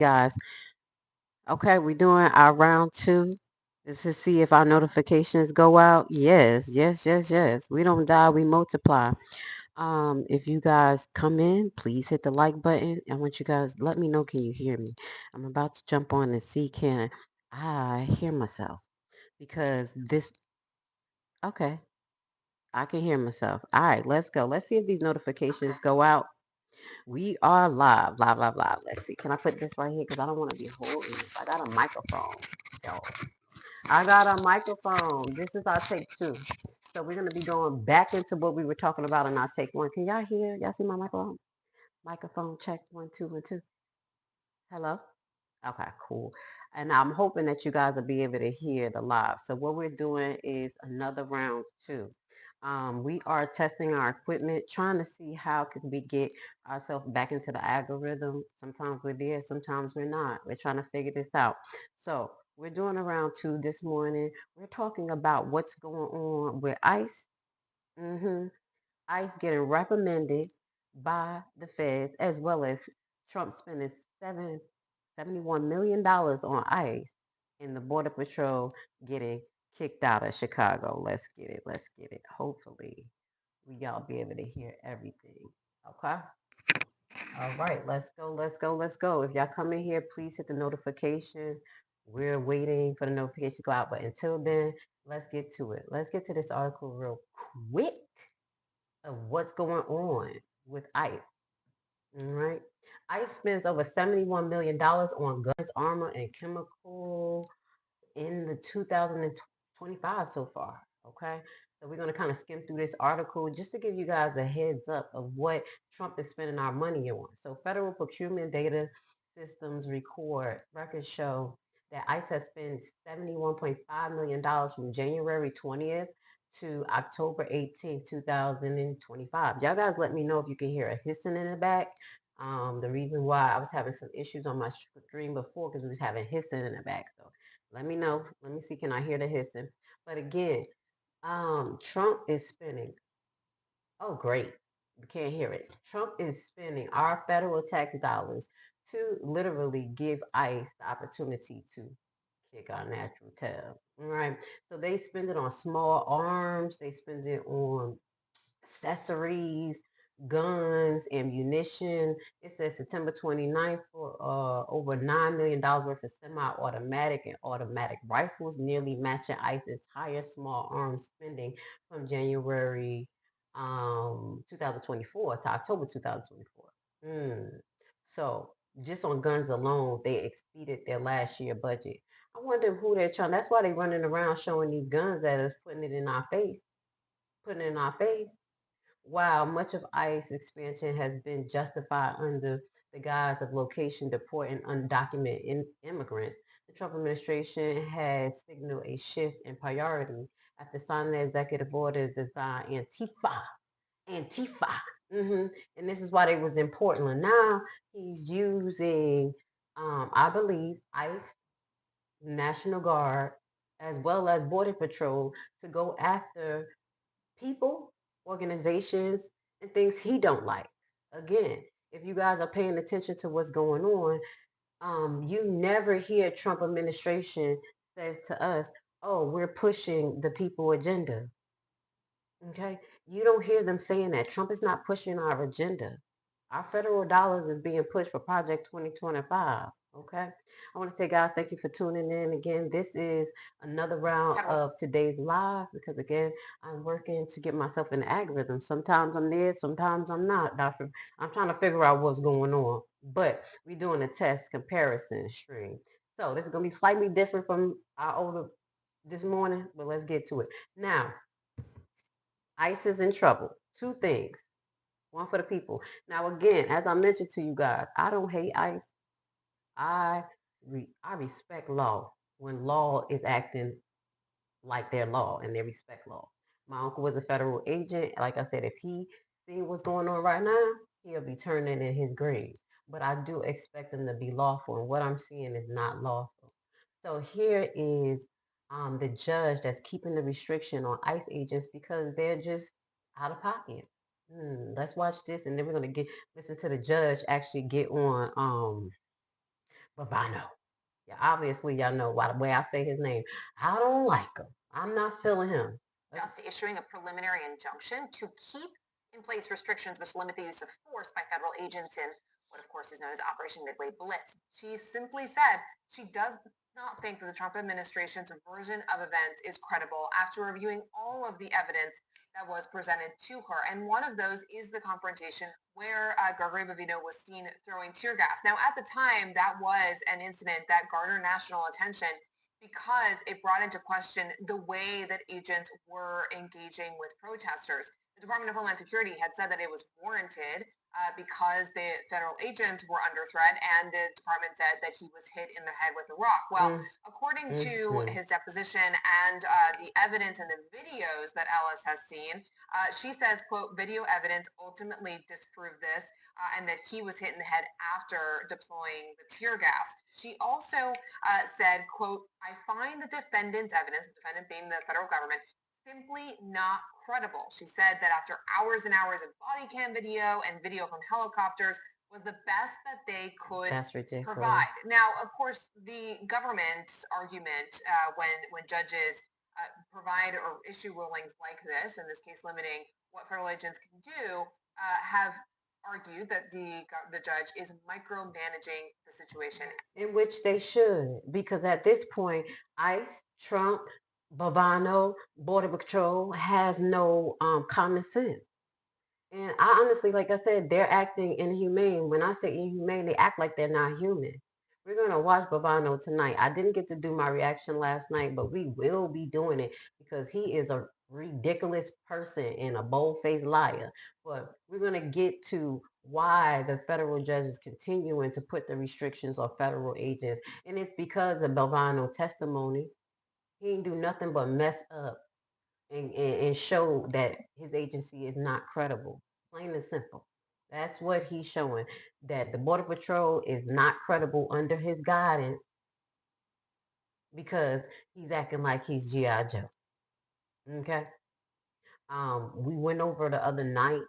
guys. Okay, we're doing our round two. This is see if our notifications go out. Yes, yes, yes, yes. We don't die, we multiply. If you guys come in, please hit the like button. I want you guys let me know, can you hear me? I'm about to jump on and see can I hear myself because this okay, I can hear myself. All right, let's go. Let's see if these notifications go out. We are live, live, live, live. Let's see. Can I put this right here? Because I don't want to be holding this. I got a microphone, y'all. I got a microphone. This is our take two. So we're going to be going back into what we were talking about in our take one. Can y'all hear? Y'all see my microphone? Microphone check. 1 2 1 2. Hello? Okay, cool. And I'm hoping that you guys will be able to hear the live. So what we're doing is another round two. We are testing our equipment, trying to see how can we get ourselves back into the algorithm. Sometimes we're there, sometimes we're not. We're trying to figure this out. So we're doing a round two this morning. We're talking about what's going on with ICE. hmm ICE getting recommended by the feds, as well as Trump spending $71 million on ICE, and the Border Patrol getting kicked out of Chicago. Let's get it. Let's get it. Hopefully, we y'all be able to hear everything. Okay. All right. Let's go. Let's go. Let's go. If y'all come in here, please hit the notification. We're waiting for the notification to go out. But until then, let's get to it. Let's get to this article real quick of what's going on with ICE. All right. ICE spends over $71 million on guns, armor, and chemical in the 2025 so far. Okay. So we're going to kind of skim through this article just to give you guys a heads up of what Trump is spending our money on. So federal procurement data systems records show that ICE has spent $71.5 million from January 20th to October 18th, 2025. Y'all guys let me know if you can hear a hissing in the back. The reason why I was having some issues on my stream before because we was having hissing in the back. So let me know. Let me see. Can I hear the hissing? But again, Trump is spending. Oh, great. We can't hear it. Trump is spending our federal tax dollars to literally give ICE the opportunity to kick our natural tail. All right. So they spend it on small arms. They spend it on accessories, guns, ammunition. It says September 29th for over $9 million worth of semi-automatic and automatic rifles, nearly matching ICE's entire small arms spending from January 2024 to October 2024. So just on guns alone, they exceeded their last year budget. I wonder who they're trying. That's why they're running around showing these guns at us, putting it in our face, putting it in our face. While much of ICE expansion has been justified under the guise of location deporting undocumented immigrants, the Trump administration has signaled a shift in priority after signing the executive order designed Antifa. And this is why they was in Portland. Now he's using, I believe, ICE, National Guard, as well as Border Patrol to go after people, organizations, and things he don't like. Again, if you guys are paying attention to what's going on, you never hear Trump administration says to us, "Oh, we're pushing the people agenda." Okay, you don't hear them saying that. Trump is not pushing our agenda. Our federal dollars is being pushed for Project 2025. Okay. I want to say, guys, thank you for tuning in again. This is another round of today's live because, again, I'm working to get myself in the algorithm. Sometimes I'm there, sometimes I'm not, Doctor. I'm trying to figure out what's going on. But we're doing a test comparison stream. So this is going to be slightly different from our older this morning, but let's get to it. Now, ICE is in trouble. Two things. One for the people. Now, again, as I mentioned to you guys, I don't hate ICE. I respect law when law is acting like their law and they respect law. My uncle was a federal agent. Like I said, if he see what's going on right now, he'll be turning in his grave. But I do expect them to be lawful, and what I'm seeing is not lawful. So here is the judge that's keeping the restriction on ICE agents because they're just out of pocket. Let's watch this, and then we're gonna listen to the judge actually get on Bavano. Yeah, obviously y'all know by the way I say his name. I don't like him. I'm not feeling him. Just issuing a preliminary injunction to keep in place restrictions which limit the use of force by federal agents in what, of course, is known as Operation Midway Blitz. She simply said she does not think that the Trump administration's version of events is credible after reviewing all of the evidence that was presented to her. And one of those is the confrontation where Gregory Bavino was seen throwing tear gas. Now, at the time, that was an incident that garnered national attention because it brought into question the way that agents were engaging with protesters. The Department of Homeland Security had said that it was warranted because the federal agents were under threat, and the department said that he was hit in the head with a rock. Well, according to his deposition and the evidence and the videos that Ellis has seen, she says, quote, video evidence ultimately disproved this, and that he was hit in the head after deploying the tear gas. She also said, quote, I find the defendant's evidence, the defendant being the federal government, simply not credible. She said that after hours and hours of body cam video and video from helicopters was the best that they could provide. Now, of course, the government's argument when judges provide or issue rulings like this, in this case limiting what federal agents can do, have argued that the judge is micromanaging the situation. In which they should, because at this point, ICE, Trump, Bavano, Border Patrol has no common sense. And I honestly, like I said, they're acting inhumane. When I say inhumane, they act like they're not human. We're going to watch Bavano tonight. I didn't get to do my reaction last night, but we will be doing it because he is a ridiculous person and a bold-faced liar. But we're going to get to why the federal judges continuing to put the restrictions on federal agents. And it's because of Bavano's testimony. He didn't do nothing but mess up and show that his agency is not credible. Plain and simple. That's what he's showing. That the Border Patrol is not credible under his guidance because he's acting like he's G.I. Joe. Okay? We went over the other night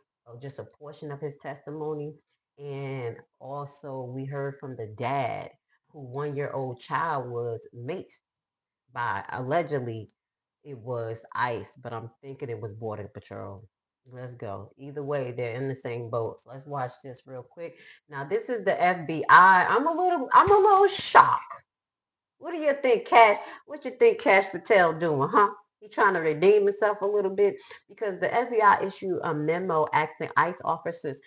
just a portion of his testimony. And also we heard from the dad who 1-year-old child was maced by allegedly it was ICE, but I'm thinking it was Border Patrol. Let's go. Either way, they're in the same boat. So let's watch this real quick. Now, this is the FBI. I'm a little shocked. What do you think, Cash? What you think Cash Patel doing, huh? He trying to redeem himself a little bit because the FBI issued a memo asking ICE officers,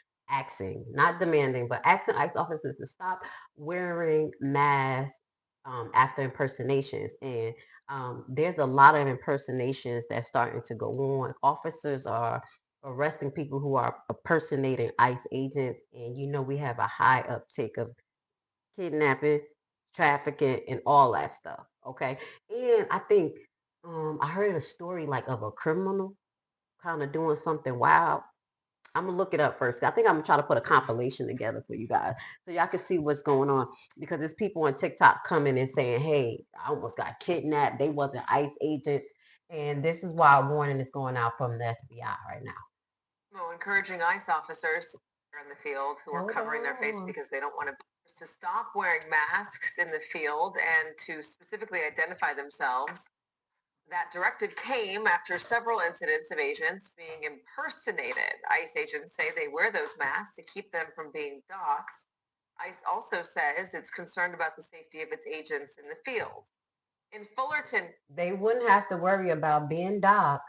not demanding, but asking ICE officers to stop wearing masks after impersonations. And there's a lot of impersonations that's starting to go on. Officers are arresting people who are impersonating ICE agents, and we have a high uptick of kidnapping, trafficking, and all that stuff. Okay, and I think I heard a story like of a criminal kind of doing something wild. I'm gonna look it up first. I think I'm gonna try to put a compilation together for you guys so y'all can see what's going on because there's people on TikTok coming and saying, "Hey, I almost got kidnapped. They wasn't ICE agents," and this is why a warning is going out from the FBI right now. Well, encouraging ICE officers in the field who are covering their face because they don't want to stop wearing masks in the field and to specifically identify themselves. That directive came after several incidents of agents being impersonated. ICE agents say they wear those masks to keep them from being doxxed. ICE also says it's concerned about the safety of its agents in the field. In Fullerton, they wouldn't have to worry about being doxxed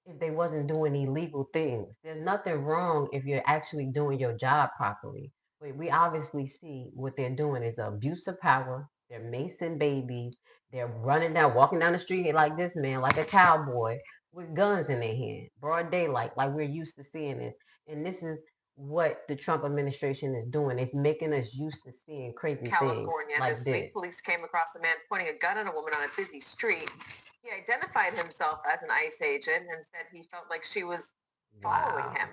if they wasn't doing illegal things. There's nothing wrong if you're actually doing your job properly. But we obviously see what they're doing is abuse of power. They're macing babies. They're walking down the street like this man, like a cowboy with guns in their hand, broad daylight, like we're used to seeing it. And this is what the Trump administration is doing. It's making us used to seeing crazy California, things like this week, police came across a man pointing a gun at a woman on a busy street. He identified himself as an ICE agent and said he felt like she was following him.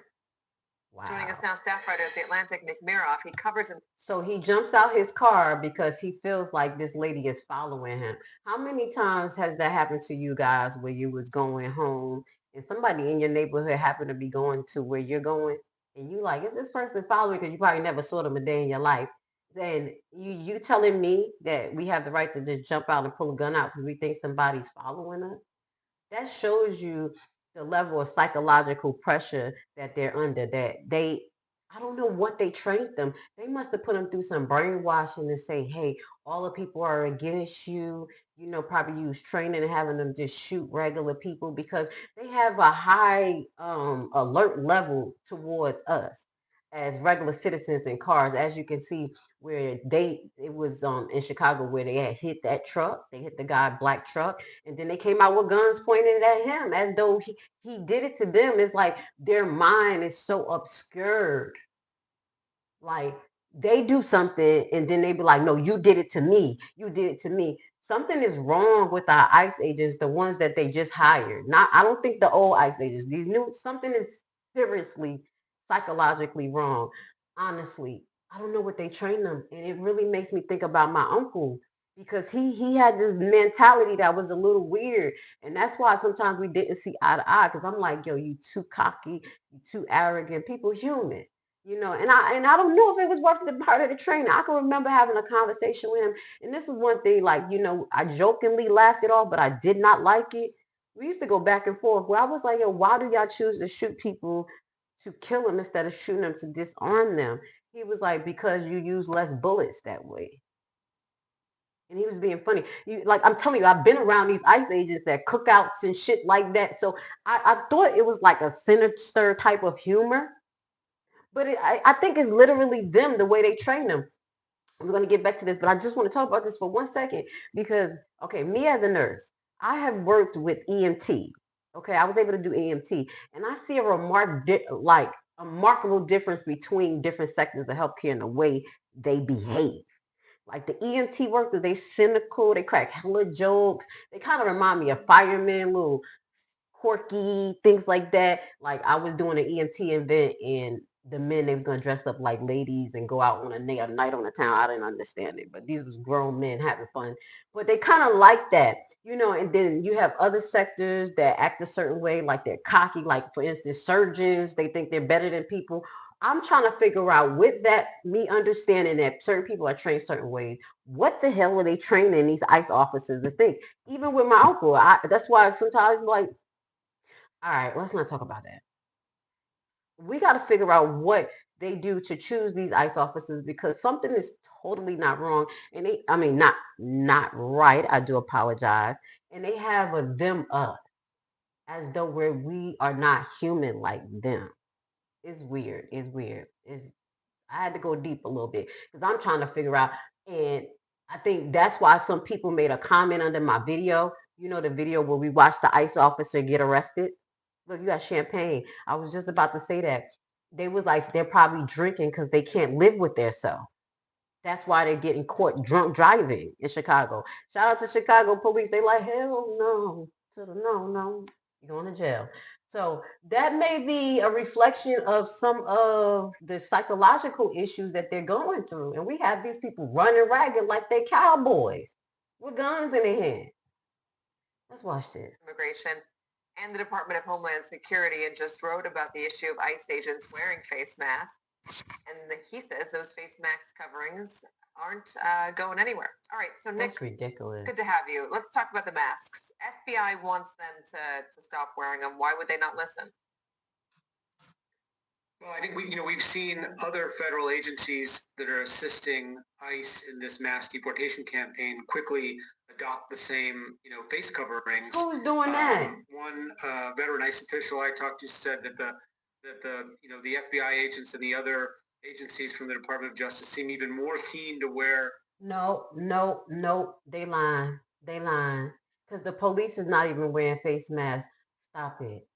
Wow. Joining us now, staff writer at The Atlantic, Nick Miroff. He covers him. So he jumps out his car because he feels like this lady is following him. How many times has that happened to you guys where you was going home and somebody in your neighborhood happened to be going to where you're going and you like, is this person following because you probably never saw them a day in your life? then you telling me that we have the right to just jump out and pull a gun out because we think somebody's following us? That shows you the level of psychological pressure that they're under. That they, I don't know what they trained them. They must have put them through some brainwashing to say, hey, all the people are against you. You know, probably use training and having them just shoot regular people because they have a high alert level towards us as regular citizens in cars. As you can see, where it was in Chicago where they had hit that truck. They hit the guy black truck, and then they came out with guns pointed at him as though he did it to them. It's like their mind is so obscured. Like they do something and then they be like, no, you did it to me. You did it to me. Something is wrong with our ICE agents, the ones that they just hired. Not, I don't think the old ICE agents. These new, something is seriously psychologically wrong. Honestly, I don't know what they train them, and it really makes me think about my uncle because he had this mentality that was a little weird, and that's why sometimes we didn't see eye to eye. Because I'm like, yo, you too cocky, you too arrogant. People human. And I don't know if it was worth the part of the training. I can remember having a conversation with him, and this was one thing, like, I jokingly laughed it off, but I did not like it. We used to go back and forth where I was like, yo, why do y'all choose to shoot people to kill them instead of shooting them to disarm them? He was like, because you use less bullets that way. And he was being funny. Like, I'm telling you, I've been around these ICE agents at cookouts and shit like that. So I thought it was like a sinister type of humor. But I think it's literally them, the way they train them. We're going to get back to this, but I just want to talk about this for 1 second because, okay, me as a nurse, I have worked with EMT. Okay, I was able to do EMT, and I see a remarkable difference between different sectors of healthcare and the way they behave. Like the EMT workers, they cynical, they crack hella jokes. They kind of remind me of firemen, little quirky things like that. Like I was doing an EMT event and the men, they was gonna dress up like ladies and go out on a night on the town. I didn't understand it, but these was grown men having fun. But they kind of like that, and then you have other sectors that act a certain way, like they're cocky, like for instance, surgeons, they think they're better than people. I'm trying to figure out with that, me understanding that certain people are trained certain ways. What the hell are they training these ICE officers to think? Even with my uncle, that's why sometimes like, all right, let's not talk about that. We got to figure out what they do to choose these ICE officers because something is totally not wrong. And I mean, not right. I do apologize. And they have a them us as though we are not human like them. It's weird. It's weird. I had to go deep a little bit because I'm trying to figure out. And I think that's why some people made a comment under my video. The video where we watched the ICE officer get arrested. Look, you got champagne. I was just about to say that. They was like, they're probably drinking because they can't live with their self. That's why they're getting caught drunk driving in Chicago. Shout out to Chicago police. They like, hell no. To the no. You're going to jail. So that may be a reflection of some of the psychological issues that they're going through. And we have these people running ragged like they cowboys with guns in their hand. Let's watch this. Immigration and the Department of Homeland Security and just wrote about the issue of ICE agents wearing face masks. And he says those face mask coverings aren't going anywhere. All right, so Nick, that's ridiculous. Good to have you. Let's talk about the masks. FBI wants them to stop wearing them. Why would they not listen? Well, I think we've seen other federal agencies that are assisting ICE in this mass deportation campaign quickly adopt the same face coverings. Who's doing that? One veteran ICE official I talked to said that the FBI agents and the other agencies from the Department of Justice seem even more keen to wear. No, they lying. They lying. Because the police is not even wearing face masks. Stop it.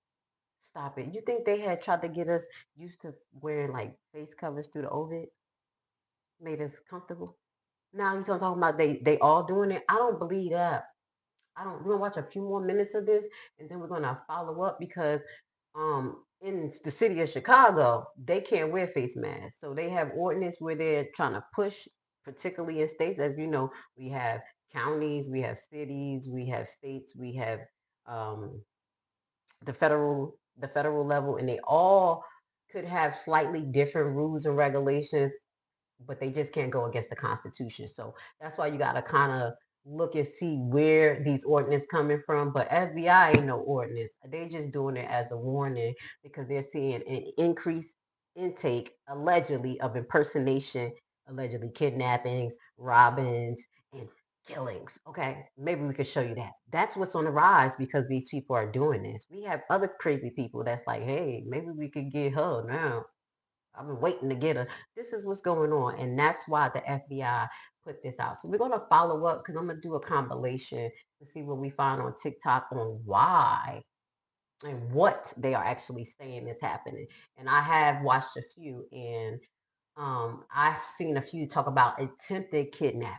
Stop it. You think they had tried to get us used to wearing like face covers through the COVID? Made us comfortable? Now you're talking about they all doing it? I don't believe that. We're gonna watch a few more minutes of this and then we're gonna follow up because in the city of Chicago, they can't wear face masks. So they have ordinance where they're trying to push, particularly in states, as you know, we have counties, we have cities, we have states, we have um, the federal level, and they all could have slightly different rules and regulations but they just can't go against the Constitution. So that's why you got to kind of look and see where these ordinances coming from. But FBI ain't no ordinance. They just doing it as a warning because they're seeing an increased intake, allegedly, of impersonation, allegedly kidnappings, robbings, and killings. Okay, maybe we could show you that. That's what's on the rise because these people are doing this. We have other crazy people that's like, hey, maybe we could get her now. I've been waiting to get her. This is what's going on. And that's why the FBI put this out. So we're going to follow up because I'm going to do a compilation to see what we find on TikTok on why and what they are actually saying is happening. And I have watched a few, and I've seen a few talk about attempted kidnapping.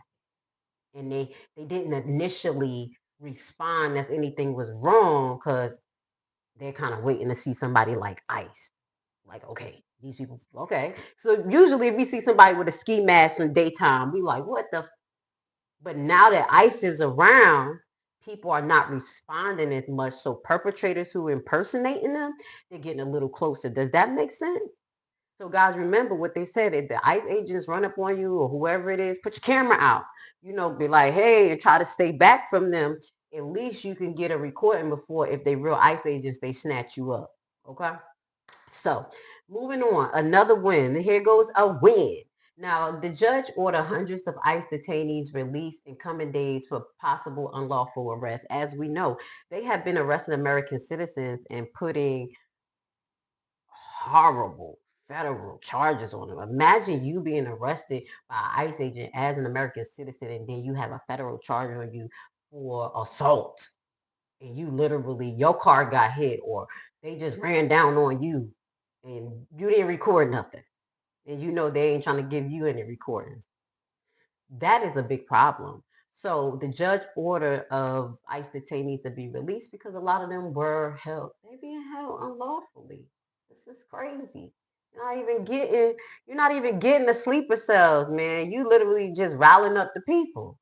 And they didn't initially respond as anything was wrong because they're kind of waiting to see somebody like ICE. Like, okay, these people, okay. So usually if we see somebody with a ski mask in daytime, we like, what the? But now that ICE is around, people are not responding as much. So perpetrators who are impersonating them, they're getting a little closer. Does that make sense? So guys, remember what they said. If the ICE agents run up on you or whoever it is, put your camera out. Be like, hey, and try to stay back from them. At least you can get a recording before if they real ICE agents, they snatch you up. Okay? So, moving on, another win. Here goes a win. Now, the judge ordered hundreds of ICE detainees released in coming days for possible unlawful arrest. As we know, they have been arresting American citizens and putting horrible federal charges on them. Imagine you being arrested by an ICE agent as an American citizen, and then you have a federal charge on you for assault. And you literally, your car got hit, or they just ran down on you and you didn't record nothing. And they ain't trying to give you any recordings. That is a big problem. So the judge ordered of ICE detainees to be released because a lot of them were held. They're being held unlawfully. This is crazy. You're not even getting the sleeper cells, man. You literally just riling up the people.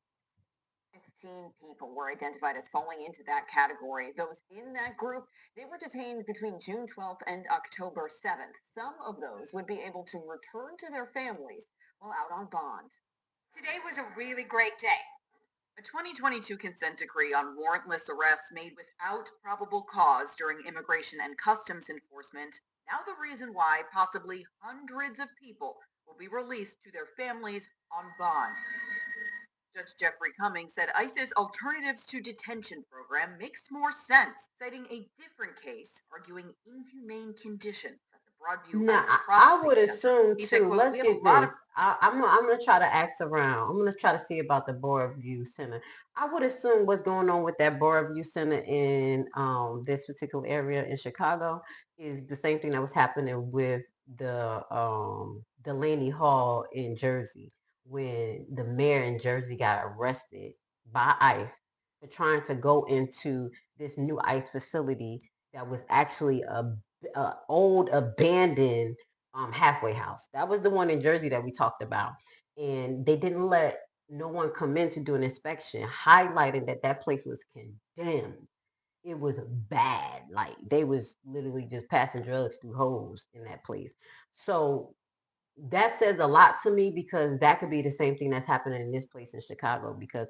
15 people were identified as falling into that category. Those in that group, they were detained between June 12th and October 7th. Some of those would be able to return to their families while out on bond. Today was a really great day. A 2022 consent decree on warrantless arrests made without probable cause during immigration and customs enforcement. Now the reason why possibly hundreds of people will be released to their families on bond. Judge Jeffrey Cummings said ICE's Alternatives to Detention program makes more sense, citing a different case arguing inhumane conditions at the Broadview Now, ICE I would Processing Center. assume He said, too. quote, Let's "We have a get lot of this. I'm gonna try to ask around. I'm gonna try to see about the Broadview Center. I would assume what's going on with that Broadview Center in this particular area in Chicago is the same thing that was happening with the Delaney Hall in Jersey when the mayor in Jersey got arrested by ICE for trying to go into this new ICE facility that was actually a old abandoned halfway house. That was the one in Jersey that we talked about. And they didn't let no one come in to do an inspection, highlighting that that place was condemned. It was bad. Like they was literally just passing drugs through holes in that place. So that says a lot to me because that could be the same thing that's happening in this place in Chicago because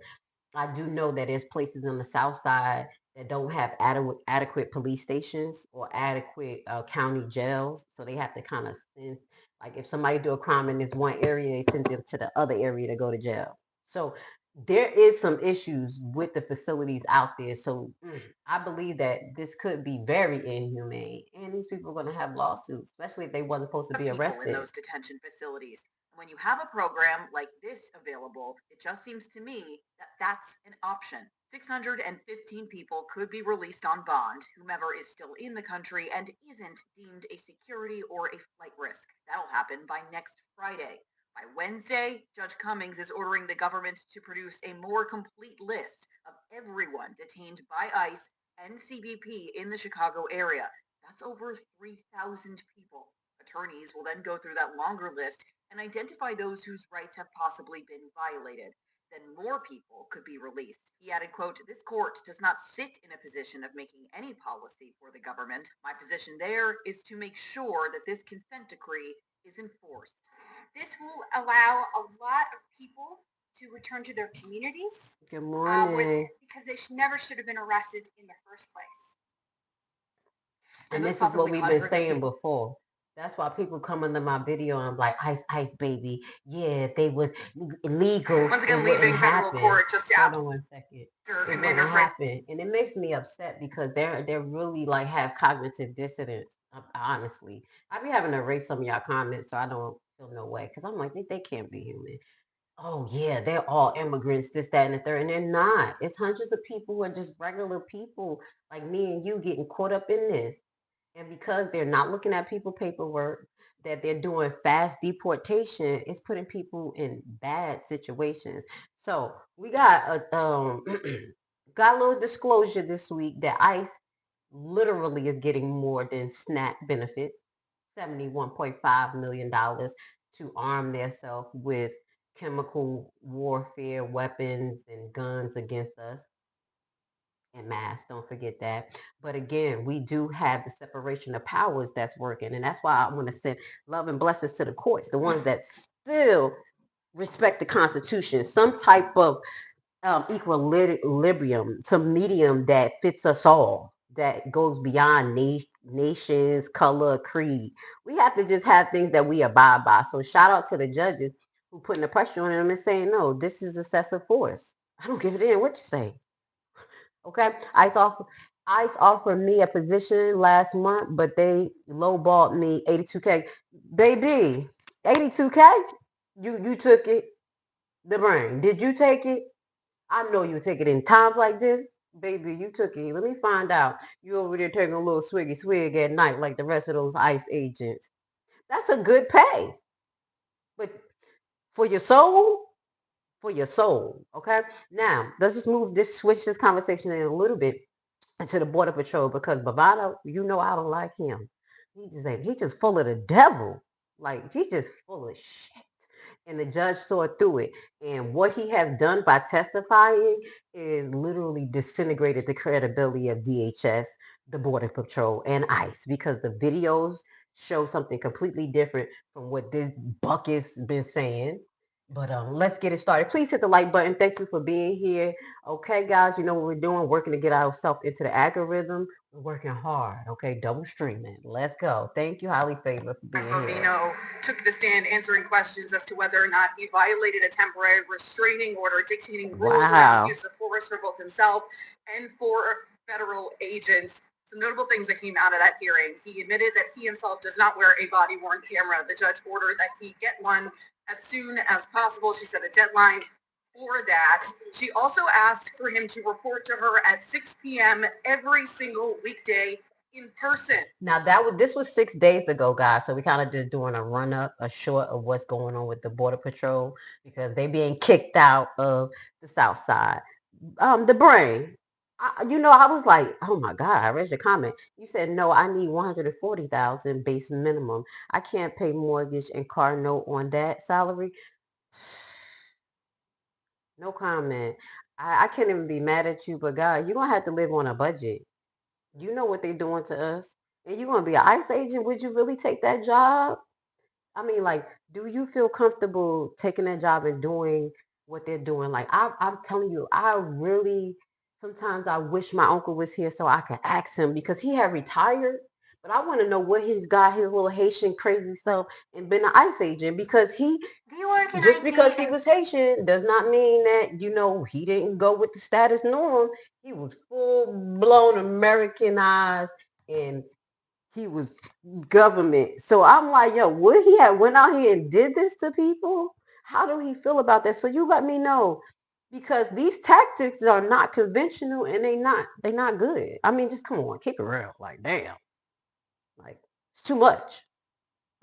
I do know that there's places on the south side that don't have adequate police stations or adequate county jails. So they have to kind of send, like if somebody do a crime in this one area, they send them to the other area to go to jail. So there is some issues with the facilities out there. So I believe that this could be very inhumane. And these people are going to have lawsuits, especially if they wasn't supposed to be arrested. In those detention facilities. When you have a program like this available, it just seems to me that that's an option. 615 people could be released on bond, whomever is still in the country and isn't deemed a security or a flight risk. That'll happen by next Friday. By Wednesday, Judge Cummings is ordering the government to produce a more complete list of everyone detained by ICE and CBP in the Chicago area. That's over 3,000 people. Attorneys will then go through that longer list and identify those whose rights have possibly been violated. Then more people could be released. He added, quote, "This court does not sit in a position of making any policy for the government. My position there is to make sure that this consent decree is enforced. This will allow a lot of people to return to their communities. Good morning. Because they never should have been arrested in the first place. And this is what we've been saying before. That's why people come under my video and I'm like, ice, baby. Yeah, if they was illegal. Once again, leaving federal court just to hold on 1 second. It wouldn't happen. And it makes me upset because they're really like have cognitive dissonance. Honestly, I be having to erase some of y'all comments so I don't feel no way because I'm like, they can't be human. Oh yeah, they're all immigrants, this, that, and the third, and they're not. It's hundreds of people who are just regular people like me and you getting caught up in this. And because they're not looking at people paperwork, that they're doing fast deportation, it's putting people in bad situations. So we got a got a little disclosure this week that ICE literally is getting more than SNAP benefits, $71.5 million to arm themselves with chemical warfare weapons and guns against us. And masks, don't forget that. But again, we do have the separation of powers that's working. And that's why I want to send love and blessings to the courts, the ones that still respect the Constitution, some type of equilibrium, some medium that fits us all, that goes beyond nations, color, creed. We have to just have things that we abide by. So shout out to the judges who putting the pressure on them and saying, no, this is excessive force. I don't give it in. What you say? Okay, ICE offered me a position last month, but they lowballed me 82K. Baby, 82K? You took it. The brain. Did you take it? I know you take it in times like this. Baby, you took it. Let me find out. You over there taking a little swiggy swig at night like the rest of those ICE agents. That's a good pay. But for your soul, okay? Now, let's just switch this conversation in a little bit to the Border Patrol because Bavado, you know I don't like him. He just full of the devil. Like he's just full of shit. And the judge saw through it. And what he has done by testifying is literally disintegrated the credibility of DHS, the Border Patrol, and ICE because the videos show something completely different from what this bucket's been saying. But let's get it started. Please hit the like button. Thank you for being here. Okay, guys, you know what we're doing? Working to get ourselves into the algorithm. We're working hard. Okay, double streaming. Let's go. Thank you, highly favored, for being here. Took the stand answering questions as to whether or not he violated a temporary restraining order dictating rules around use of force for both himself and for federal agents. Some notable things that came out of that hearing. He admitted that he himself does not wear a body-worn camera. The judge ordered that he get one as soon as possible. She set a deadline for that. She also asked for him to report to her at 6 p.m. every single weekday in person. Now this was 6 days ago, guys. So we kind of just doing a short of what's going on with the Border Patrol because they being kicked out of the South Side. The brain. I was like, oh my God, I read your comment. You said, no, I need 140,000 base minimum. I can't pay mortgage and car note on that salary. No comment. I can't even be mad at you, but God, you're going to have to live on a budget. You know what they're doing to us. And you're going to be an ICE agent. Would you really take that job? I mean, like, do you feel comfortable taking that job and doing what they're doing? Like, I'm telling you, sometimes I wish my uncle was here so I could ask him because he had retired. But I want to know what he's got his little Haitian crazy self and been an ICE agent because because he was Haitian does not mean that, he didn't go with the status norm. He was full blown Americanized and he was government. So I'm like, yo, would he have went out here and did this to people? How do he feel about that? So you let me know. Because these tactics are not conventional and they not good. I mean, just come on, keep it real. Like, damn. Like, it's too much.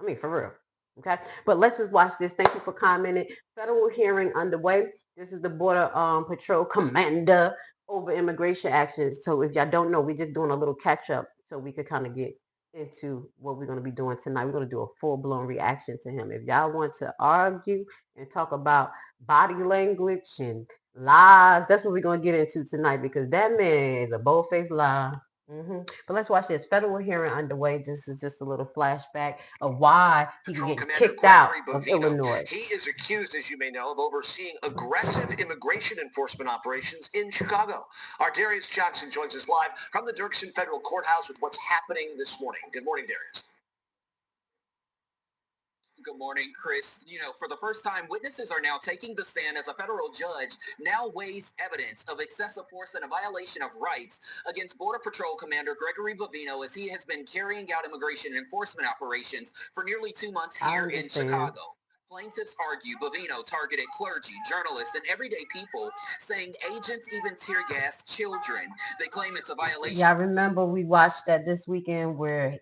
I mean, for real. Okay. But let's just watch this. Thank you for commenting. Federal hearing underway. This is the Border Patrol commander over immigration actions. So if y'all don't know, we're just doing a little catch up so we could kind of get into what we're going to be doing tonight. We're going to do a full-blown reaction to him. If y'all want to argue and talk about body language and lies, that's what we're going to get into tonight because that man is a bold-faced lie. But let's watch this. Federal hearing underway. This is just a little flashback of why he can get kicked out of Illinois. He is accused, as you may know, of overseeing aggressive immigration enforcement operations in Chicago. Our Darius Jackson joins us live from the Dirksen Federal Courthouse with what's happening this morning. Good morning, Darius. Good morning, Chris. For the first time, witnesses are now taking the stand as a federal judge now weighs evidence of excessive force and a violation of rights against Border Patrol Commander Gregory Bovino as he has been carrying out immigration enforcement operations for nearly 2 months here in Chicago. Plaintiffs argue Bovino targeted clergy, journalists, and everyday people, saying agents even tear gas children. They claim it's a violation. Yeah, I remember we watched that this weekend where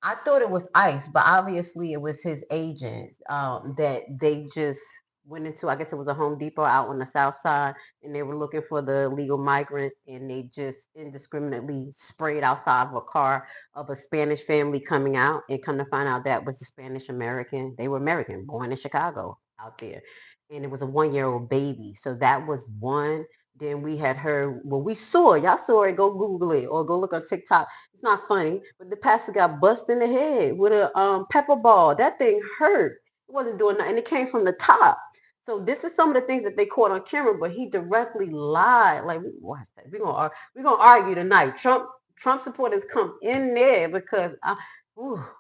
I thought it was ICE, but obviously it was his agents that they just went into, I guess it was a Home Depot out on the south side, and they were looking for the illegal migrants, and they just indiscriminately sprayed outside of a car of a Spanish family coming out, and come to find out that was a Spanish American. They were American, born in Chicago out there. And it was a 1-year-old baby. So that was one. Then we had heard, well, we saw it. Y'all saw it. Go Google it or go look on TikTok. It's not funny, but the pastor got busted in the head with a pepper ball. That thing hurt. It wasn't doing nothing. And it came from the top. So this is some of the things that they caught on camera, but he directly lied. Like, watch that. We're gonna argue tonight. Trump supporters come in there because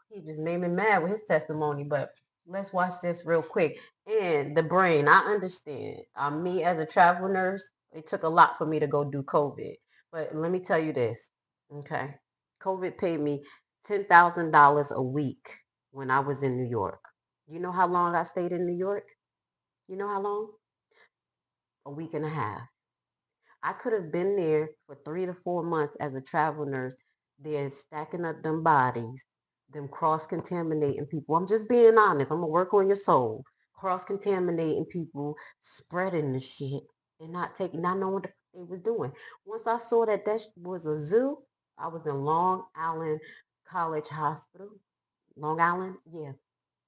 he just made me mad with his testimony. But let's watch this real quick. And the brain, I understand. Me as a travel nurse, it took a lot for me to go do COVID. But let me tell you this, okay? COVID paid me $10,000 a week when I was in New York. You know how long I stayed in New York? You know how long? A week and a half. I could have been there for 3 to 4 months as a travel nurse, then stacking up them bodies, them cross-contaminating people. I'm just being honest. I'm gonna work on your soul. Cross-contaminating people, spreading the shit, and not knowing what the they was doing. Once I saw that was a zoo, I was in Long Island College Hospital. Long Island? Yeah.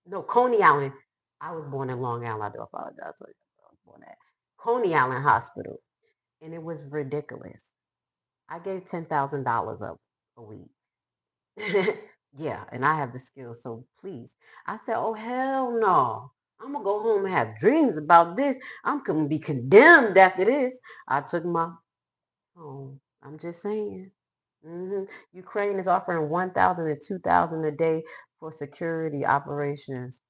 No, Coney Island. I was born in Long Island. I do apologize. I was born at Coney Island Hospital. And it was ridiculous. I gave $10,000 up a week. Yeah, and I have the skills, so please. I said, oh, hell no. I'm going to go home and have dreams about this. I'm going to be condemned after this. I took my home. I'm just saying. Ukraine is offering 1,000 and 2,000 a day for security operations.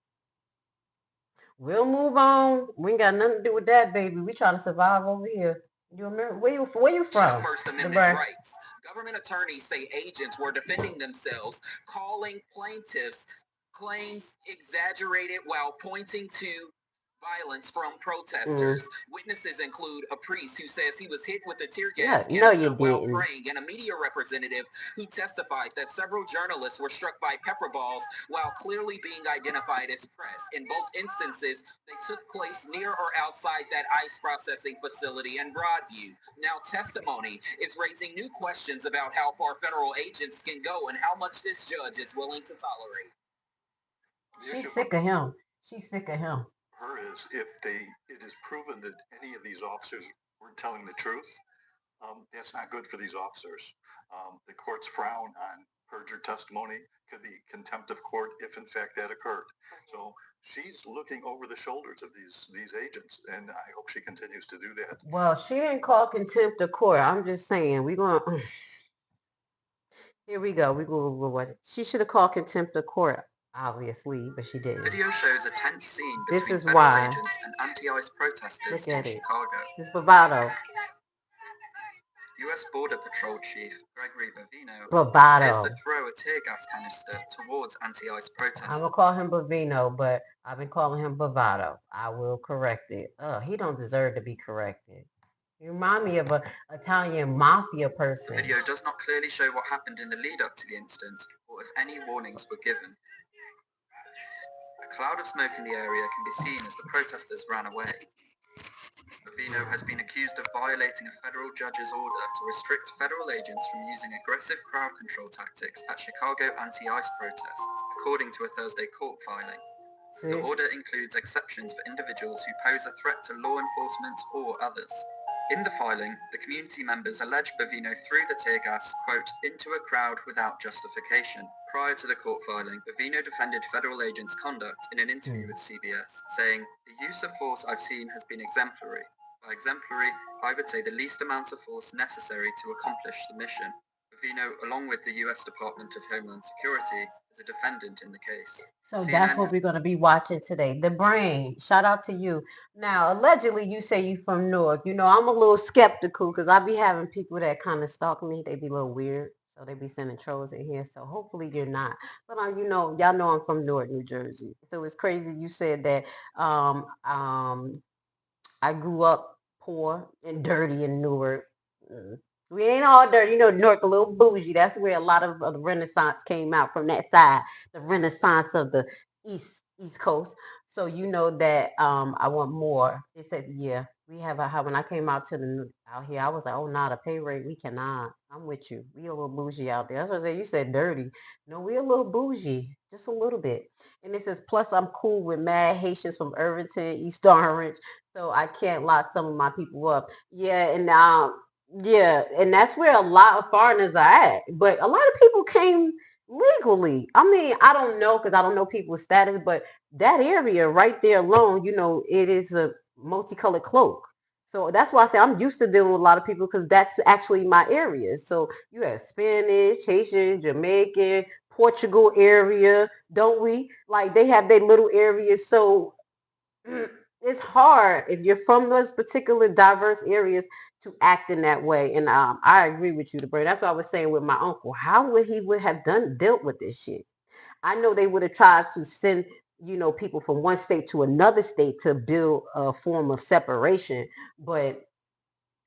We'll move on. We ain't got nothing to do with that, baby. We trying to survive over here. You remember where you from? First Amendment rights. Government attorneys say agents were defending themselves, calling plaintiffs' claims exaggerated while pointing to violence from protesters. Witnesses include a priest who says he was hit with a tear gas canister while praying, and a media representative who testified that several journalists were struck by pepper balls while clearly being identified as press. In both instances, they took place near or outside that ICE processing facility in Broadview. Now, testimony is raising new questions about how far federal agents can go and how much this judge is willing to tolerate. She's sick of him. She's sick of him. Her is if it is proven that any of these officers weren't telling the truth, that's not good for these officers. The courts frown on perjured testimony, could be contempt of court if in fact that occurred. So she's looking over the shoulders of these agents, and I hope she continues to do that. Well, she didn't call contempt of court. I'm just saying, we're going to... Here we go. She should have called contempt of court, obviously, but she didn't. Video shows a tense scene between this is federal why. agents and anti-ICE protesters Look in at it. Chicago. This bravado. U.S. Border Patrol Chief Gregory Bovino Bravado. appears to throw a tear gas canister towards anti-ICE protesters. I'm going to call him Bovino, but I've been calling him bravado. I will correct it. He don't deserve to be corrected. You remind me of an Italian mafia person. The video does not clearly show what happened in the lead-up to the incident, or if any warnings were given. A cloud of smoke in the area can be seen as the protesters ran away. Bovino has been accused of violating a federal judge's order to restrict federal agents from using aggressive crowd control tactics at Chicago anti-ICE protests, according to a Thursday court filing. The order includes exceptions for individuals who pose a threat to law enforcement or others. In the filing, the community members allege Bavino threw the tear gas, quote, into a crowd without justification. Prior to the court filing, Bavino defended federal agents' conduct in an interview with CBS, saying, "The use of force I've seen has been exemplary. By exemplary, I would say the least amount of force necessary to accomplish the mission." Bavino, along with the U.S. Department of Homeland Security, is a defendant in the case. So that's what we're going to be watching today. The Brain. Shout out to you. Now, allegedly, you say you from Newark. You know, I'm a little skeptical because I be having people that kind of stalk me. They be a little weird. So they be sending trolls in here. So hopefully you're not. But you know, y'all know I'm from Newark, New Jersey. So it's crazy you said that um, um, I grew up poor and dirty in Newark. Mm. We ain't all dirty. You know, Newark a little bougie. That's where a lot of the Renaissance came out from that side, the Renaissance of the East Coast. So you know that I want more. They said, yeah, we have a how when I came out to out here, I was like, oh, not a pay rate. We cannot. I'm with you. We a little bougie out there. That's what I said. You said dirty. No, we a little bougie, just a little bit. And it says, plus I'm cool with mad Haitians from Irvington, East Orange, so I can't lock some of my people up. Yeah, and yeah, and that's where a lot of foreigners are at. But a lot of people came legally. I mean, I don't know because I don't know people's status, but that area right there alone, you know, it is a multicolored cloak. So that's why I say I'm used to dealing with a lot of people because that's actually my area. So you have Spanish, Haitian, Jamaican, Portugal area, don't we? Like they have their little areas. So it's hard if you're from those particular diverse areas to act in that way. And I agree with you, the That's what I was saying with my uncle. How would he would have dealt with this shit? I know they would have tried to send, you know, people from one state to another state to build a form of separation, but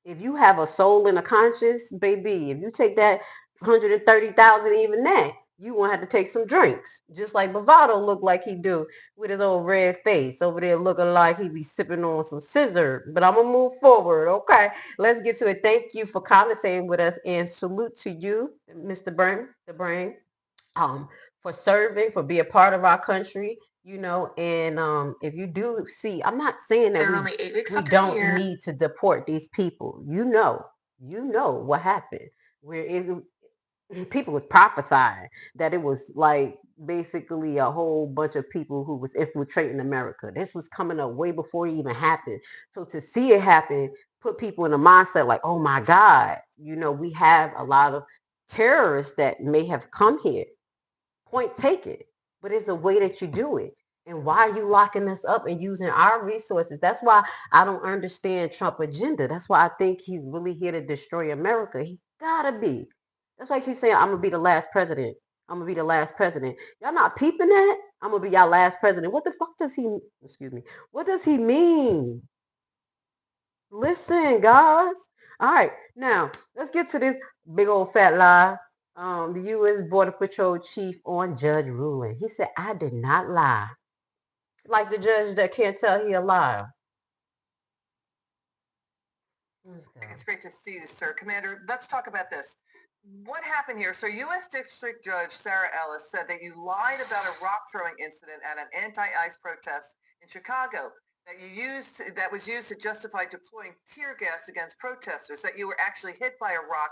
if you have a soul and a conscience, baby, if you take that 130,000, even that, you won't have to take some drinks. Just like Bavado looked like he do with his old red face over there looking like he be sipping on some scissor. But I'm going to move forward. Okay, let's get to it. Thank you for conversating with us and salute to you, Mr. The Brain, for serving, for being a part of our country, you know, and if you do see, I'm not saying that There are only 8 weeks we left in the don't year. need to deport these people. You know what happened. Where people was prophesying that it was like basically a whole bunch of people who was infiltrating America. This was coming up way before it even happened. So to see it happen, put people in a mindset like, oh my God, you know, we have a lot of terrorists that may have come here. Point taken. But it's a way that you do it. And why are you locking us up and using our resources? That's why I don't understand Trump agenda. That's why I think he's really here to destroy America. He gotta be. That's why I keep saying I'm gonna be the last president. I'm gonna be the last president. Y'all not peeping that? I'm gonna be y'all last president. What the fuck does he, excuse me, what does he mean? Listen, guys. All right, now let's get to this big old fat lie. The U.S. Border Patrol chief on judge ruling. He said, "I did not lie." Like the judge that can't tell he a liar. It's great to see you, sir. Commander, let's talk about this. What happened here? So U.S. District Judge Sarah Ellis said that you lied about a rock throwing incident at an anti-ICE protest in Chicago that was used to justify deploying tear gas against protesters, that you were actually hit by a rock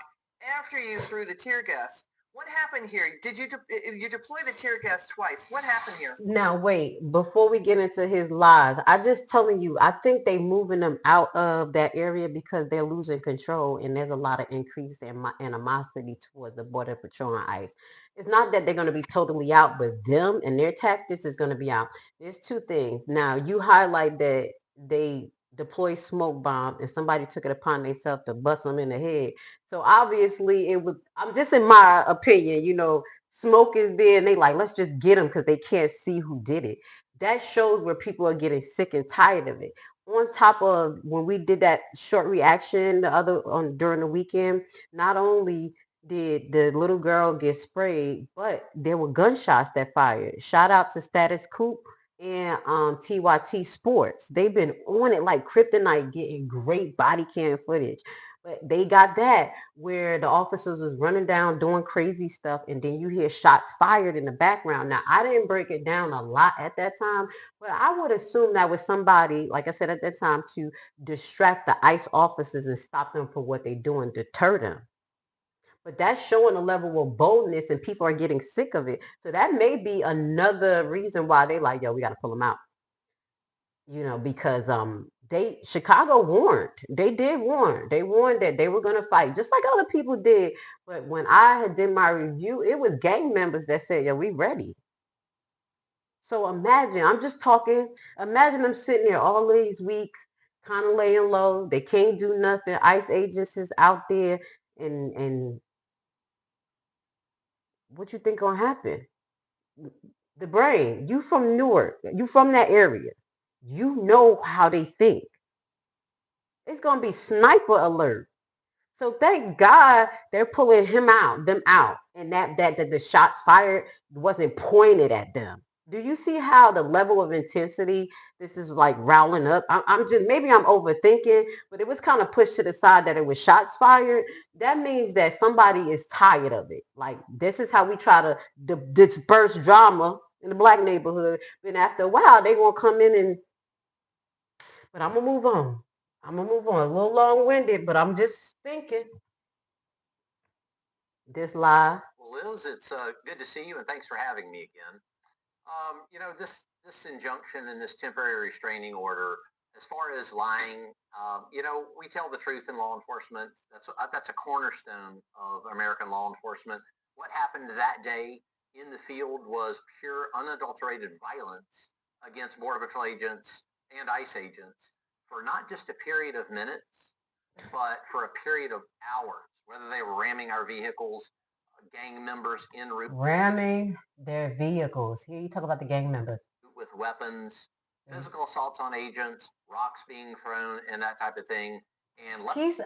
after you threw the tear gas. What happened here? Did you deploy the tear gas twice? What happened here? Now wait, before we get into his lies, I just telling you, I think they moving them out of that area because they're losing control, and there's a lot of increase in animosity towards the border patrol and ICE. It's not that they're going to be totally out, but them and their tactics is going to be out. There's two things. Now you highlight that they deploy smoke bomb and somebody took it upon themselves to bust them in the head. So obviously it would. I'm just in my opinion, you know. Smoke is there and they like, let's just get them because they can't see who did it. That shows where people are getting sick and tired of it. On top of when we did that short reaction during the weekend, not only did the little girl get sprayed, but there were gunshots that fired. Shout out to Status Coop and TYT Sports. They've been on it like kryptonite, getting great body cam footage. But they got that where the officers was running down doing crazy stuff, and then you hear shots fired in the background. Now, I didn't break it down a lot at that time, but I would assume that was somebody, like I said at that time, to distract the ICE officers and stop them from what they're doing, deter them. But that's showing a level of boldness, and people are getting sick of it. So that may be another reason why they like, yo, we got to pull them out. Because Chicago warned. They did warn. They warned that they were gonna fight, just like other people did. But when I had did my review, it was gang members that said, "Yo, we ready." So imagine, I'm just talking. Imagine them sitting there all these weeks, kind of laying low. They can't do nothing. ICE agents is out there, and what you think gonna happen? The brain. You from Newark. You from that area. You know how they think. It's gonna be sniper alert. So thank God they're pulling them out, and that the shots fired wasn't pointed at them. Do you see how the level of intensity this is like riling up? I'm just, maybe I'm overthinking, but it was kind of pushed to the side that it was shots fired. That means that somebody is tired of it. Like, this is how we try to disperse drama in the black neighborhood. Then after a while, they gonna come in and. But I'm gonna move on. I'm gonna move on. A little long-winded, but I'm just thinking. This live. Well, Liz, it's good to see you, and thanks for having me again. This injunction and this temporary restraining order, as far as lying, we tell the truth in law enforcement. That's a cornerstone of American law enforcement. What happened that day in the field was pure, unadulterated violence against Border Patrol agents and ICE agents for not just a period of minutes, but for a period of hours, whether they were ramming our vehicles, gang members en route. Ramming their vehicles. Here you talk about the gang members. With weapons, physical assaults on agents, rocks being thrown, and that type of thing. And he's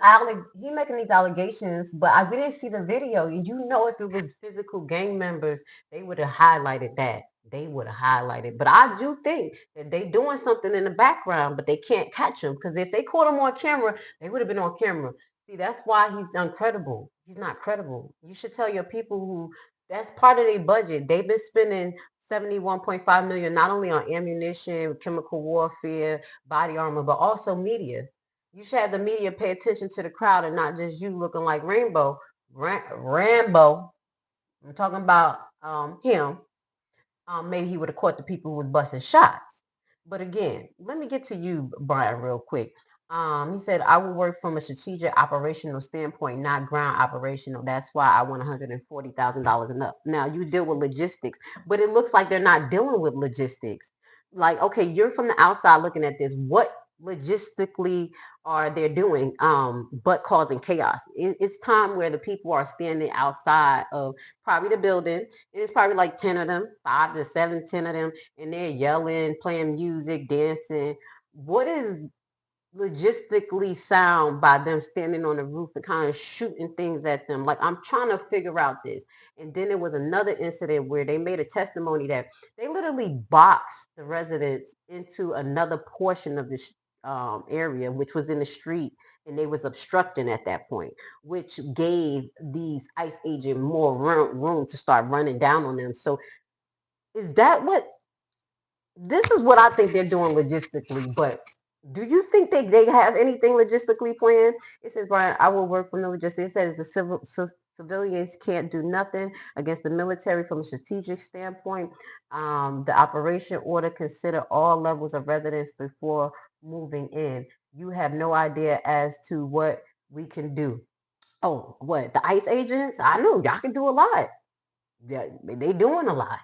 making these allegations, but we didn't see the video. If it was physical gang members, they would have highlighted that. They would have highlighted. But I do think that they doing something in the background, but they can't catch them, because if they caught him on camera, they would have been on camera. See, that's why he's uncredible. He's not credible. You should tell your people who that's part of their budget. They've been spending 71.5 million not only on ammunition, chemical warfare, body armor, but also media. You should have the media pay attention to the crowd and not just you looking like Rambo. I'm talking about him. Maybe he would have caught the people who was busting shots. But again, let me get to you, Brian, real quick. He said, I will work from a strategic operational standpoint, not ground operational. That's why I want $140,000 enough. Now, you deal with logistics, but it looks like they're not dealing with logistics. Like, okay, you're from the outside looking at this. What logistically are they doing but causing chaos? It's time where the people are standing outside of probably the building. It's probably like 10 of them, 5 to 7, 10 of them, and they're yelling, playing music, dancing. What is logistically sound by them standing on the roof and kind of shooting things at them? Like, I'm trying to figure out this. And then there was another incident where they made a testimony that they literally boxed the residents into another portion of this area, which was in the street, and they was obstructing at that point, which gave these ICE agents more room to start running down on them. So is that this is what I think they're doing logistically, but do you think they have anything logistically planned? It says, Brian, I will work from the logistics. It says the civilians can't do nothing against the military from a strategic standpoint. The operation order consider all levels of residents before moving in. You have no idea as to what we can do. Oh, what? The ICE agents? I know y'all can do a lot. Yeah, they doing a lot.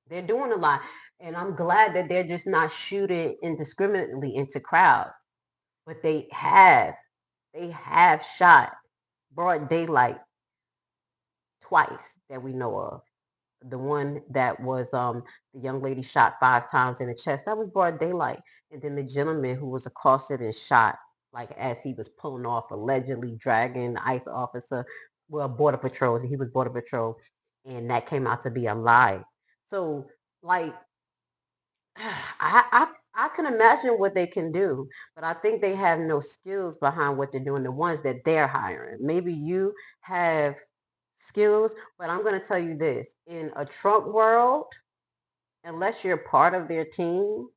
They're doing a lot. And I'm glad that they're just not shooting indiscriminately into crowds. But they have shot broad daylight twice that we know of. The one that was the young lady shot 5 times in the chest. That was broad daylight. And then the gentleman who was accosted and shot, like as he was pulling off, allegedly dragging the ICE officer, well, Border Patrol. He was Border Patrol, and that came out to be a lie. So, like, I I can imagine what they can do, but I think they have no skills behind what they're doing, the ones that they're hiring. Maybe you have skills, but I'm going to tell you this. In a Trump world, unless you're part of their team,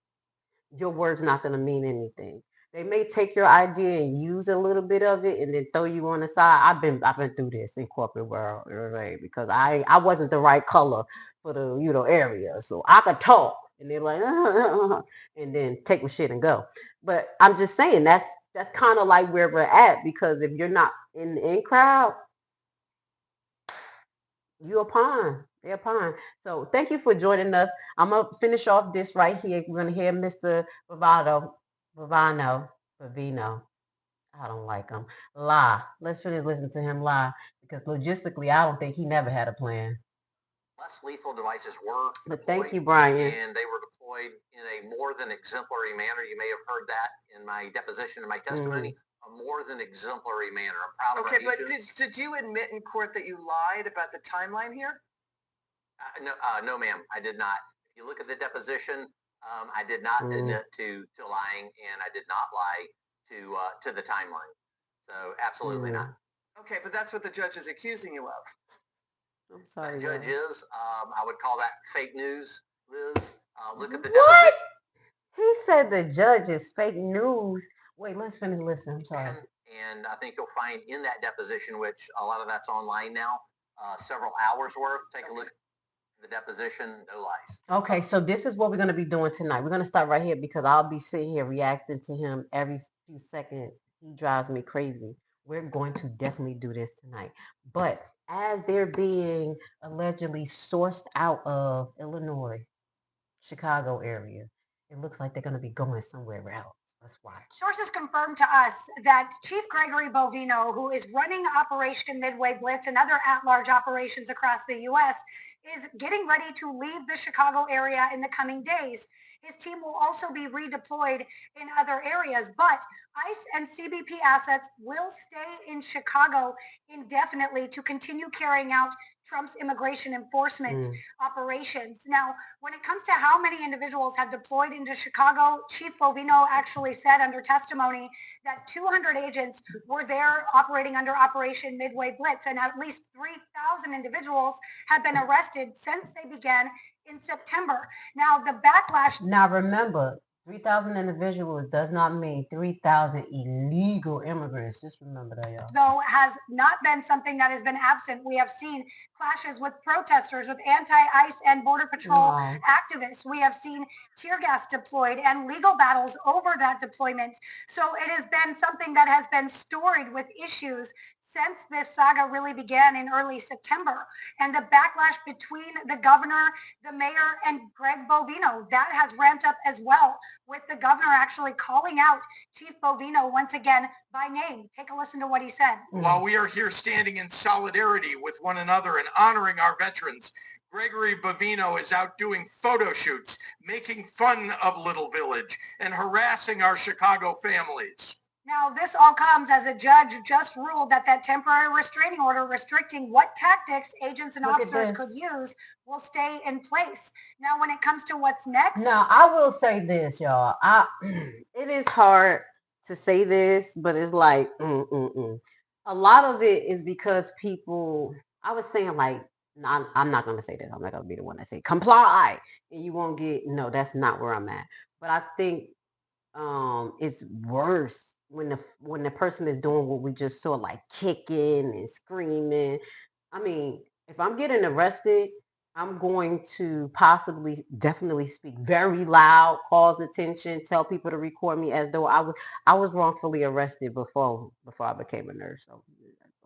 your word's not going to mean anything. They may take your idea and use a little bit of it and then throw you on the side. I've been through this in corporate world, right? Because I wasn't the right color for the area, so I could talk, and they're like, and then take my shit and go. But I'm just saying that's kind of like where we're at, because if you're not in the in crowd, you a pawn. They're a pawn. So thank you for joining us. I'm gonna finish off this right here. We're gonna hear Mr. Bavino. I don't like him. Lie. Let's finish listening to him lie, because logistically, I don't think he never had a plan. Less lethal devices were But deployed, thank you, Brian. and they were deployed in a more than exemplary manner. You may have heard that in my deposition, in my testimony. A more than exemplary manner. I'm proud of our Okay, but agents. did you admit in court that you lied about the timeline here? No, ma'am, I did not. If you look at the deposition, I did not admit to lying, and I did not lie to the timeline. So absolutely not. Okay, but that's what the judge is accusing you of. I'm sorry. The judge is. I would call that fake news, Liz. Look at the What? deposition. He said the judge is fake news. Wait, let's finish listening. I'm sorry. And I think you'll find in that deposition, which a lot of that's online now, several hours worth. Take a look at the deposition, no lies. Okay, so this is what we're going to be doing tonight. We're going to start right here, because I'll be sitting here reacting to him every few seconds. He drives me crazy. We're going to definitely do this tonight. But as they're being allegedly sourced out of Illinois, Chicago area, it looks like they're going to be going somewhere else. Let's watch. Sources confirmed to us that Chief Gregory Bovino, who is running Operation Midway Blitz and other at-large operations across the U.S., is getting ready to leave the Chicago area in the coming days. His team will also be redeployed in other areas, but ICE and CBP assets will stay in Chicago indefinitely to continue carrying out Trump's immigration enforcement operations. Now, when it comes to how many individuals have deployed into Chicago, Chief Bovino actually said under testimony that 200 agents were there operating under Operation Midway Blitz, and at least 3,000 individuals have been arrested since they began in September. Now, the backlash... Now, remember, 3,000 individuals does not mean 3,000 illegal immigrants. Just remember that, y'all. Though has not been something that has been absent. We have seen clashes with protesters, with anti-ICE and Border Patrol activists. We have seen tear gas deployed and legal battles over that deployment. So it has been something that has been storied with issues since this saga really began in early September. And the backlash between the governor, the mayor, and Greg Bovino, that has ramped up as well, with the governor actually calling out Chief Bovino once again by name. Take a listen to what he said. While we are here standing in solidarity with one another and honoring our veterans, Gregory Bovino is out doing photo shoots, making fun of Little Village, and harassing our Chicago families. Now, this all comes as a judge just ruled that temporary restraining order restricting what tactics agents and officers could use will stay in place. Now, when it comes to what's next... Now, I will say this, y'all. It is hard to say this, but it's like, a lot of it is because people... I was saying, like, I'm not going to say this. I'm not going to be the one that say comply, and you won't get... No, that's not where I'm at. But I think it's worse when the person is doing what we just saw, like kicking and screaming. I mean, if I'm getting arrested, I'm going to definitely speak very loud, cause attention, tell people to record me as though I was wrongfully arrested before I became a nurse. So,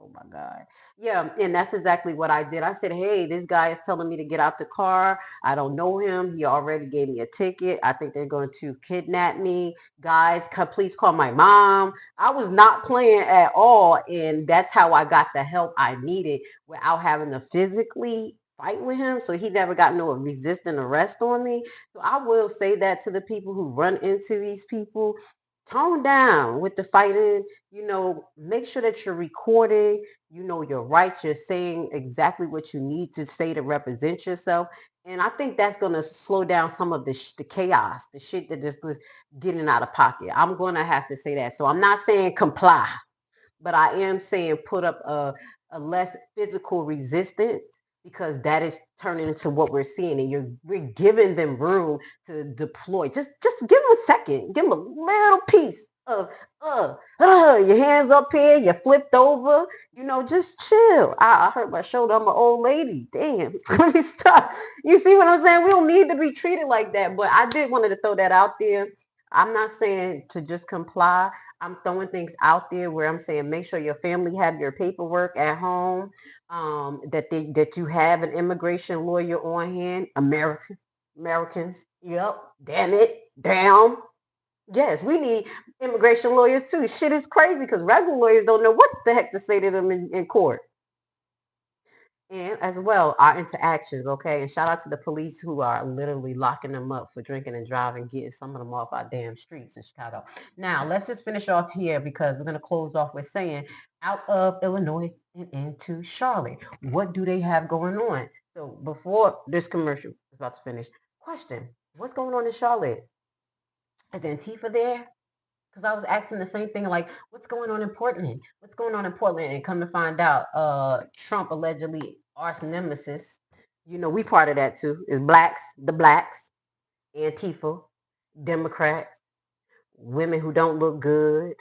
oh my God. Yeah, and that's exactly what I did. I said, hey, this guy is telling me to get out the car. I don't know him. He already gave me a ticket. I think they're going to kidnap me. Guys, please call my mom. I was not playing at all, and that's how I got the help I needed without having to physically fight with him. So he never got no resisting arrest on me. So I will say that to the people who run into these people. tone down with the fighting. Make sure that you're recording. Your rights. You're saying exactly what you need to say to represent yourself. And I think that's going to slow down some of the chaos, the shit that just was getting out of pocket. I'm going to have to say that. So I'm not saying comply, but I am saying put up a less physical resistance, because that is turning into what we're seeing, and we're giving them room to deploy. Just give them a second, give them a little piece of your hands up here, you flipped over, just chill. I hurt my shoulder. I'm an old lady. Damn, let me stop. You see what I'm saying? We don't need to be treated like that. But I did wanted to throw that out there. I'm not saying to just comply. I'm throwing things out there where I'm saying make sure your family have your paperwork at home, that you have an immigration lawyer on hand. Americans. Yep. Damn it. Damn. Yes, we need immigration lawyers too. Shit is crazy because regular lawyers don't know what the heck to say to them in court. And as well, our interactions, okay? And shout out to the police who are literally locking them up for drinking and driving, getting some of them off our damn streets in Chicago. Now, let's just finish off here because we're going to close off with saying out of Illinois and into Charlotte. What do they have going on? So before this commercial is about to finish, question, what's going on in Charlotte? Is Antifa there? Because I was asking the same thing, like, what's going on in Portland? What's going on in Portland? And come to find out, Trump allegedly arch nemesis. We part of that too. Is the blacks, Antifa, Democrats, women who don't look good,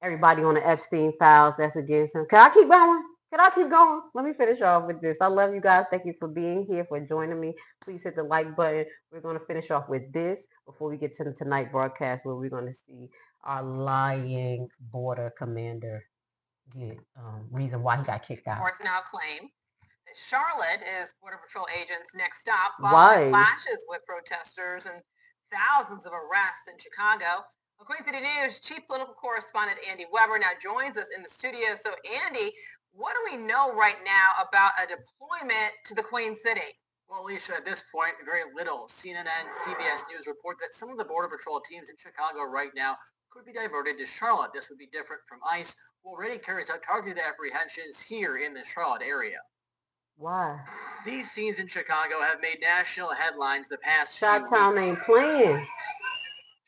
everybody on the Epstein files that's against him. Can I keep going? Can I keep going? Let me finish off with this. I love you guys. Thank you for being here, for joining me. Please hit the like button. We're going to finish off with this before we get to the tonight broadcast, where we're going to see our lying border commander get reason why he got kicked out. Courts now claim that Charlotte is Border Patrol agents' next stop following clashes with protesters and thousands of arrests in Chicago. Queen City News chief political correspondent Andy Weber now joins us in the studio. So Andy, what do we know right now about a deployment to the Queen City? Well, Alicia, at this point, very little. CNN and CBS News report that some of the Border Patrol teams in Chicago right now could be diverted to Charlotte. This would be different from ICE, who already carries out targeted apprehensions here in the Charlotte area. Why? These scenes in Chicago have made national headlines the past few weeks. Chi-Town ain't playing.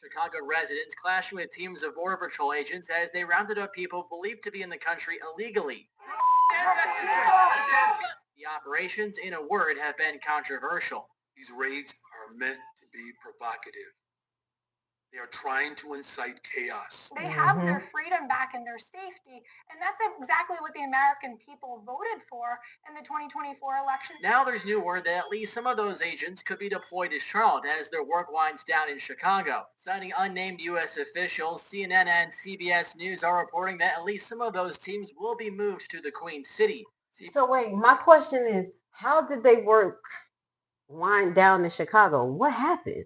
Chicago residents clashing with teams of Border Patrol agents as they rounded up people believed to be in the country illegally. The operations, in a word, have been controversial. These raids are meant to be provocative. They are trying to incite chaos. They have their freedom back and their safety, and that's exactly what the American people voted for in the 2024 election. Now there's new word that at least some of those agents could be deployed to Charlotte as their work winds down in Chicago. Citing unnamed U.S. officials, CNN and CBS News are reporting that at least some of those teams will be moved to the Queen City. So wait, my question is, how did they wind down in Chicago? What happened?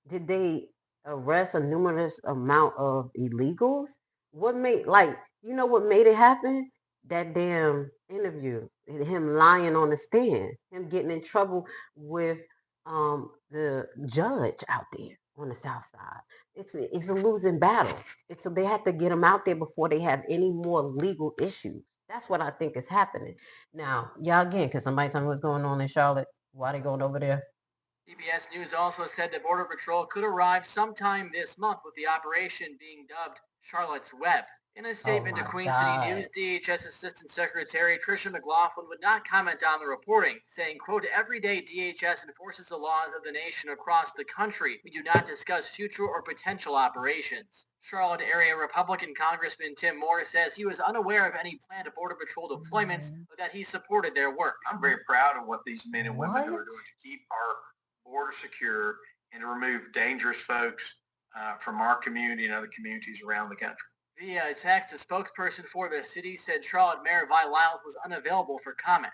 Did they arrest a numerous amount of illegals? What made what made it happen? That damn interview, him lying on the stand, him getting in trouble with the judge out there on the south side. It's a losing battle. They have to get him out there before they have any more legal issues. That's what I think is happening. Now, y'all again, can somebody tell me what's going on in Charlotte? Why they going over there? CBS News also said that Border Patrol could arrive sometime this month, with the operation being dubbed Charlotte's Web. In a statement to Queen City News, DHS Assistant Secretary Tricia McLaughlin would not comment on the reporting, saying, quote, every day DHS enforces the laws of the nation across the country. We do not discuss future or potential operations. Charlotte area Republican Congressman Tim Moore says he was unaware of any planned Border Patrol deployments, but that he supported their work. I'm very proud of what these men and women are doing to keep our border secure and to remove dangerous folks from our community and other communities around the country. Via text, a spokesperson for the city said Charlotte Mayor Vi Lyles was unavailable for comment.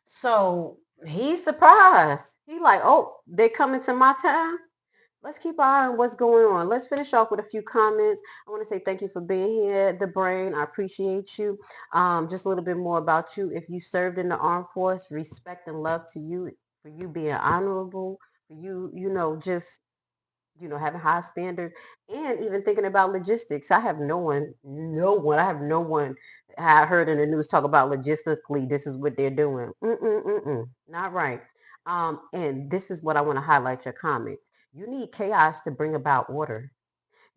So he's surprised. He like, oh, they coming to my town? Let's keep our eye on what's going on. Let's finish off with a few comments. I want to say thank you for being here, The Brain. I appreciate you. Just a little bit more about you. If you served in the armed force, respect and love to you, for you being honorable, for you, just having high standards, and even thinking about logistics. I have no one I heard in the news talk about logistically, this is what they're doing. Not right. And this is what I want to highlight your comment. You need chaos to bring about order.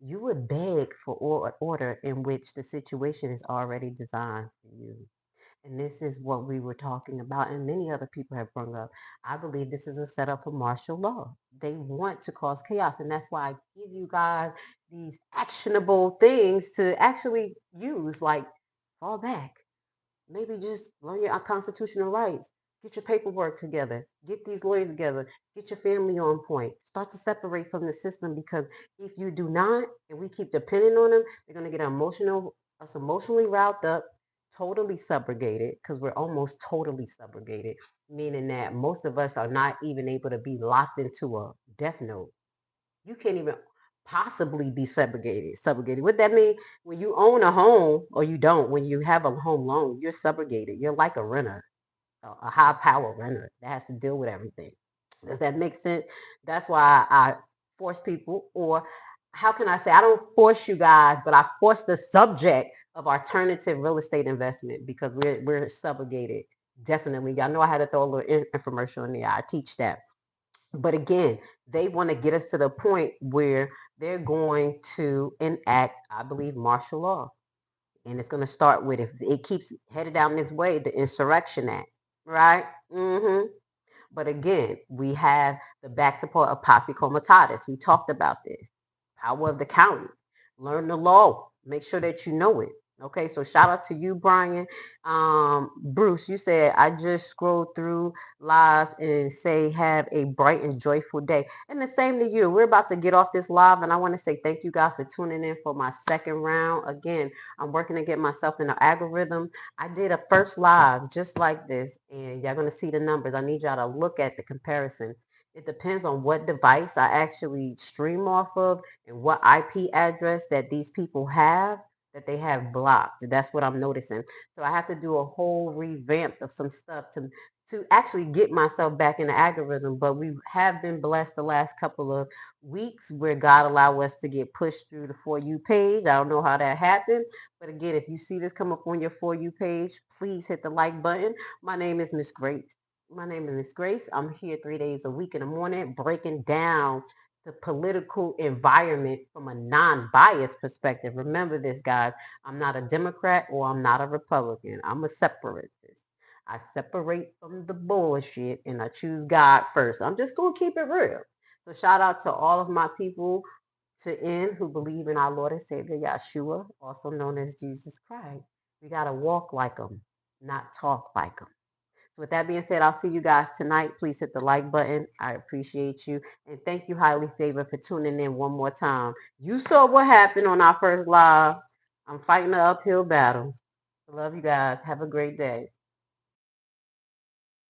You would beg for order in which the situation is already designed for you. And this is what we were talking about, and many other people have brought up. I believe this is a setup for martial law. They want to cause chaos, and that's why I give you guys these actionable things to actually use, like fall back. Maybe just learn your constitutional rights. Get your paperwork together. Get these lawyers together. Get your family on point. Start to separate from the system, because if you do not, and we keep depending on them, they're going to get us emotionally riled up, totally subjugated, because we're almost totally subjugated, meaning that most of us are not even able to be locked into a death note. You can't even possibly be subjugated. Subjugated. What that mean? When you own a home, or you don't, when you have a home loan, you're subjugated. You're like a renter, a high power renter that has to deal with everything. Does that make sense? That's why I force people, or how can I say, I don't force you guys, but I force the subject of alternative real estate investment, because we're subjugated. Definitely. Y'all know I had to throw a little infomercial in there. I teach that. But again, they want to get us to the point where they're going to enact, I believe, martial law. And it's going to start with, if it keeps headed down this way, the Insurrection Act, right? But again, we have the back support of posse comitatus. We talked about this. Power of the county. Learn the law. Make sure that you know it. Okay, so shout out to you, Brian. Bruce, you said, I just scrolled through lives and say, have a bright and joyful day. And the same to you. We're about to get off this live, and I want to say thank you guys for tuning in for my second round. Again, I'm working to get myself in the algorithm. I did a first live just like this, and y'all going to see the numbers. I need y'all to look at the comparison. It depends on what device I actually stream off of, and what IP address that these people have, that they have blocked. That's what I'm noticing. So I have to do a whole revamp of some stuff to actually get myself back in the algorithm. But we have been blessed the last couple of weeks where God allowed us to get pushed through the For You page. I don't know how that happened. But again, if you see this come up on your For You page, please hit the like button. My name is Miss Grace. I'm here 3 days a week in the morning, breaking down the political environment from a non-biased perspective. Remember this, guys. I'm not a Democrat or I'm not a Republican. I'm a separatist. I separate from the bullshit and I choose God first. I'm just going to keep it real. So shout out to all of my people to end who believe in our Lord and Savior Yeshua, also known as Jesus Christ. We got to walk like him, not talk like him. So with that being said, I'll see you guys tonight. Please hit the like button. I appreciate you. And thank you, Highly Favored, for tuning in one more time. You saw what happened on our first live. I'm fighting an uphill battle. I love you guys. Have a great day.